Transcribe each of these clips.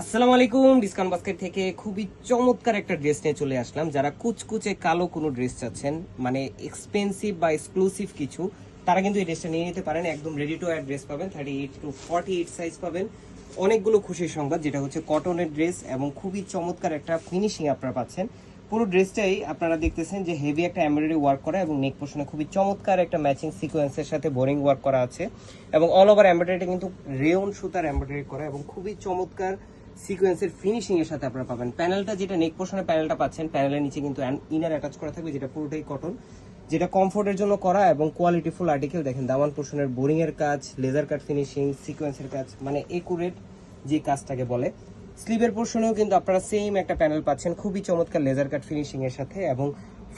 আসসালামু আলাইকুম। Discount basket থেকে খুবই চমৎকার একটা ড্রেস নিয়ে চলে আসলাম। যারা কুচকুচে কালো কোনো ড্রেস চাচ্ছেন, মানে এক্সপেন্সিভ বা এক্সক্লুসিভ কিছু, তারা কিন্তু এই ড্রেসটা নিয়ে নিতে পারেন। একদম রেডি টু ওয়্যার ড্রেস পাবেন, 38 টু 48 সাইজ পাবেন। অনেকগুলো খুশির সংবাদ, যেটা হচ্ছে কটনের ড্রেস এবং খুবই চমৎকার একটা ফিনিশিং আপনারা পাচ্ছেন। পুরো ড্রেসটাই আপনারা দেখতেছেন যে হেভি একটা এমব্রয়ডারি ওয়ার্ক করা এবং নেক পোর্শনে খুবই চমৎকার একটা ম্যাচিং সিকোয়েন্সের সাথে বোরিং ওয়ার্ক করা আছে এবং অল ওভার এমব্রয়ডারিটা কিন্তু রেয়ন সুতার এমব্রয়ডারি করা এবং খুবই চমৎকার সিকোয়েন্সের ফিনিশিং এর সাথে আপনারা পাবেন। প্যানেলটা যেটা নেক পোর্শনের প্যানেলটা পাচ্ছেন, প্যানেলের নিচে কিন্তু ইনার অ্যাটাচ করা থাকবে, যেটা পুরোটাই কটন, যেটা কমফোর্টের জন্য করা এবং কোয়ালিটিফুল আর্টিকেল। দেখেন দামান পোর্শনের বোরিং এর কাজ, লেজার কাট ফিনিশিং, সিকোয়েন্সের কাজ, মানে একুরেট যে কাজটাকে বলে। স্লিভের পোর্শনেও কিন্তু আপনারা সেম একটা প্যানেল পাচ্ছেন, খুবই চমৎকার লেজার কাট ফিনিশিং এর সাথে এবং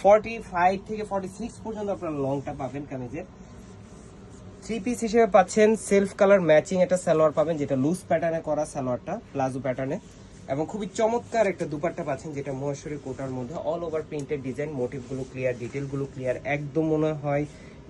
45 থেকে 46 পর্যন্ত আপনারা লংটা পাবেন কামিজের। থ্রি পিস হিসেবে পাচ্ছেন সেলফ কালার ম্যাচিং একটা সালোয়ার পাবেন, যেটা লুজ প্যাটার্নে করা সালোয়ারটা, প্লাজো প্যাটার্নে, এবং খুবই চমৎকার একটা দুপাট্টা পাচ্ছেন, যেটা মহেশ্বরী কোটার মধ্যে অল ওভার প্রিন্টেড ডিজাইন, মোটিভগুলো ক্লিয়ার, ডিটেলগুলো ক্লিয়ার, একদম মনে হয়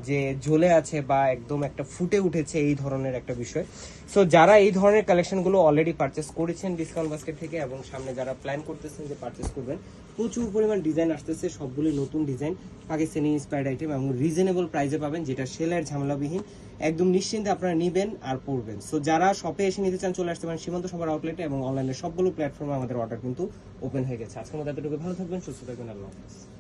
যে ঝোলে আছে বা একদম একটা ফুটে উঠেছে এই ধরনের একটা বিষয়। সো যারা এই ধরনের কালেকশনগুলো অলরেডি পারচেস করেছেন ডিসকাউন্ট বাস্কেট থেকে এবং সামনে যারা প্ল্যান করতেছেন যে পারচেস করবেন, প্রচুর পরিমাণ ডিজাইন আসতেছে, সবগুলো নতুন ডিজাইন, পাকিস্তানি ইন্সপায়ার্ড আইটেম এবং রিজনেবল প্রাইসে পাবেন, যেটা সেলের ঝামেলাবিহীন, একদম নিশ্চিন্তে আপনারা নেবেন আর পড়বেন। সো যারা শপে এসে নিতে চান চলে আসতে পারেন সীমান্ত সবার আউটলেটে, এবং অনলাইনে সবগুলো প্ল্যাটফর্মে আমাদের অর্ডার কিন্তু ওপেন হয়ে গেছে। আজকের মতো এতটুকু, ভালো থাকবেন, সুস্থ থাকবেন, আল্লাহ হাফেজ।